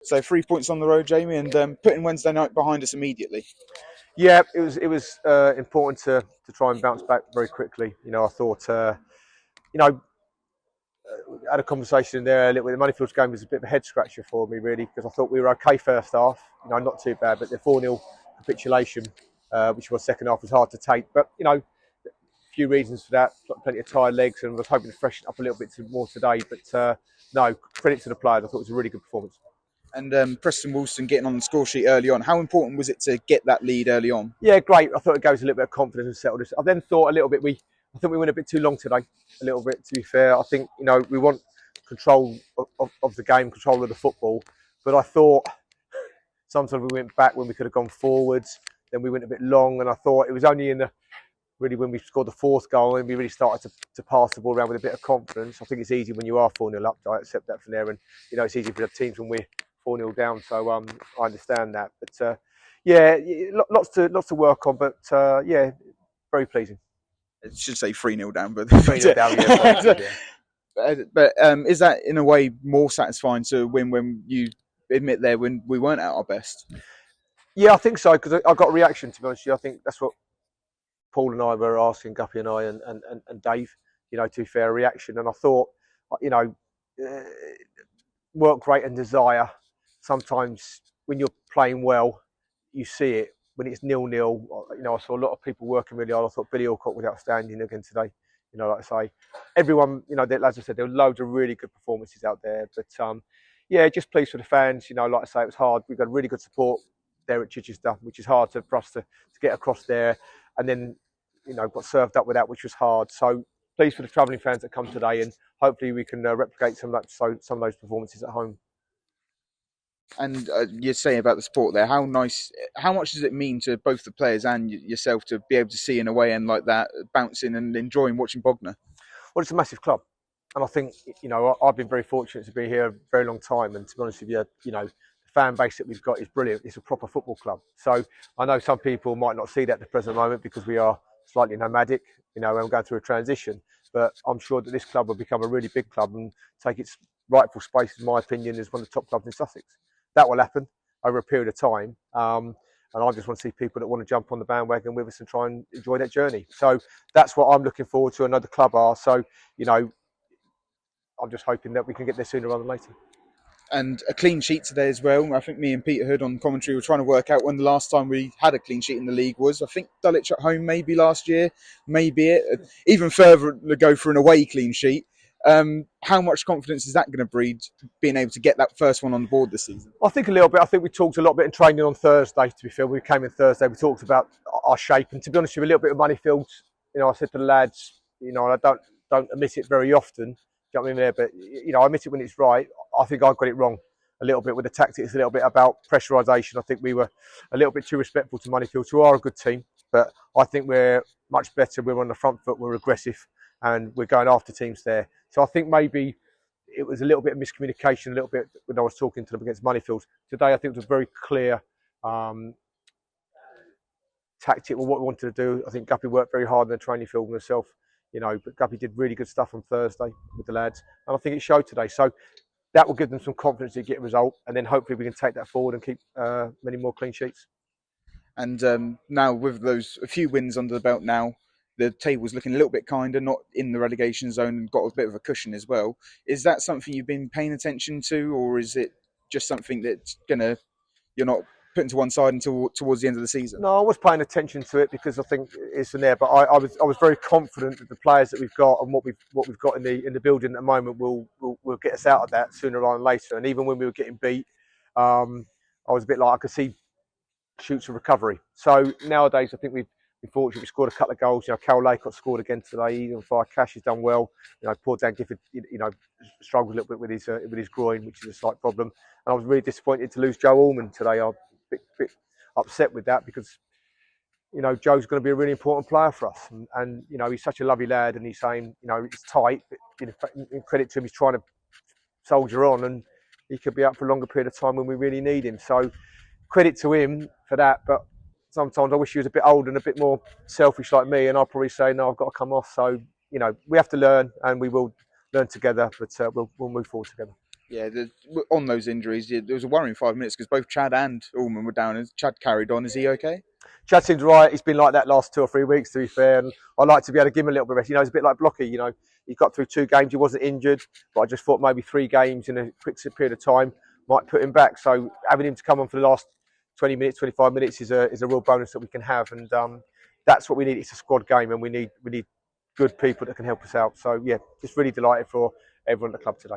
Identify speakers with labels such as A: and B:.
A: So 3 points on the road, Jamie, and putting Wednesday night behind us immediately.
B: Yeah, it was important to try and bounce back very quickly. I thought I had a conversation there a little bit. The Moneyfields game was a bit of a head scratcher for me, really, because I thought we were okay first half. Not too bad, but the 4-0 capitulation, which was second half, was hard to take. But a few reasons for that. Plenty of tired legs, and was hoping to freshen up a little bit more today. But no, credit to the players. I thought it was a really good performance.
A: And Preston Woolston getting on the score sheet early on. How important was it to get that lead early on?
B: Yeah, great. I thought it gave us a little bit of confidence and settled us. I then thought a little bit I think we went a bit too long today. A little bit, to be fair. I think we want control of the game, control of the football. But I thought sometimes we went back when we could have gone forwards. Then we went a bit long, and I thought it was only really when we scored the fourth goal and we really started to pass the ball around with a bit of confidence. I think it's easy when you are 4-0 up. I accept that from there, and it's easy for the teams when we're 4-0 down. So I understand that. But yeah, lots to work on. But yeah, very pleasing.
A: I should say 3-0 down, but
B: 3-0 down. Yeah.
A: But is that in a way more satisfying to win when you admit there when we weren't at our best?
B: Yeah, I think so, because I got a reaction, to be honest with you. I think that's what Paul and I were asking, Guppy and I and Dave, to fair reaction. And I thought, work rate and desire, sometimes when you're playing well, you see it. When it's 0-0, I saw a lot of people working really hard. I thought Billy Alcott was outstanding again today. Like I say, everyone, as I said, there were loads of really good performances out there. But yeah, just pleased for the fans. Like I say, it was hard. We've got really good support there at Chichester, which is hard for us to get across there. And then, got served up with that, which was hard. So pleased for the travelling fans that come today, and hopefully we can replicate some of those performances at home.
A: And you're saying about the sport there, how much does it mean to both the players and yourself to be able to see an away end like that, bouncing and enjoying watching Bognor?
B: Well, it's a massive club. And I think, I've been very fortunate to be here a very long time. And to be honest with you, the fan base that we've got is brilliant. It's a proper football club. So I know some people might not see that at the present moment because we are slightly nomadic, and we're going through a transition. But I'm sure that this club will become a really big club and take its rightful space, in my opinion, as one of the top clubs in Sussex. That will happen over a period of time. And I just want to see people that want to jump on the bandwagon with us and try and enjoy that journey. So that's what I'm looking forward to. I know the club are. So, I'm just hoping that we can get there sooner rather than later.
A: And a clean sheet today as well. I think me and Peter Hood on commentary were trying to work out when the last time we had a clean sheet in the league was. I think Dulwich at home maybe last year, maybe it. Even further to go for an away clean sheet. How much confidence is that going to breed, being able to get that first one on the board this season?
B: I think a little bit. I think we talked a little bit in training on Thursday, to be fair. We came in Thursday, we talked about our shape. And to be honest with you, a little bit of Moneyfields, I said to the lads, and I don't admit it very often, do you know what I mean there? But, I admit it when it's right. I think I got it wrong a little bit with the tactics, a little bit about pressurisation. I think we were a little bit too respectful to Moneyfields, who are a good team. But I think we're much better. We're on the front foot, we're aggressive, and we're going after teams there. So I think maybe it was a little bit of miscommunication, a little bit when I was talking to them against Moneyfields. Today, I think it was a very clear tactic of what we wanted to do. I think Guppy worked very hard in the training field with himself, but Guppy did really good stuff on Thursday with the lads. And I think it showed today. So that will give them some confidence to get a result. And then hopefully we can take that forward and keep many more clean sheets.
A: And now with a few wins under the belt now, the table's looking a little bit kinder, not in the relegation zone, and got a bit of a cushion as well. Is that something you've been paying attention to, or is it just something that you're not putting to one side until towards the end of the season?
B: No, I was paying attention to it because I think it's in there. But I was very confident that the players that we've got and what we've got in the building at the moment will get us out of that sooner rather than later. And even when we were getting beat, I was a bit like I could see shoots of recovery. So nowadays, I think we've been fortunate. We scored a couple of goals. Cal Laycott scored again today. He's on fire. Cash has done well. Poor Dan Gifford, struggled a little bit with his groin, which is a slight problem. And I was really disappointed to lose Joe Allman today. I'm a bit upset with that because Joe's going to be a really important player for us, and he's such a lovely lad. And he's saying it's tight, but in credit to him, he's trying to soldier on, and he could be out for a longer period of time when we really need him. So credit to him for that, but sometimes I wish he was a bit older and a bit more selfish like me, and I'll probably say, no, I've got to come off. So, we have to learn, and we will learn together, but we'll move forward together.
A: Yeah, on those injuries, there was a worrying 5 minutes because both Chad and Allman were down. And Chad carried on. Is he okay?
B: Chad seems right. He's been like that last 2 or 3 weeks, to be fair. And I like to be able to give him a little bit of rest. You know, he's a bit like Blocky. You know, he got through 2 games. He wasn't injured, but I just thought maybe 3 games in a quick period of time might put him back. So having him to come on for the last 20 minutes, 25 minutes is a real bonus that we can have. And that's what we need. It's a squad game, and we need good people that can help us out. So yeah, just really delighted for everyone at the club today.